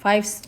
5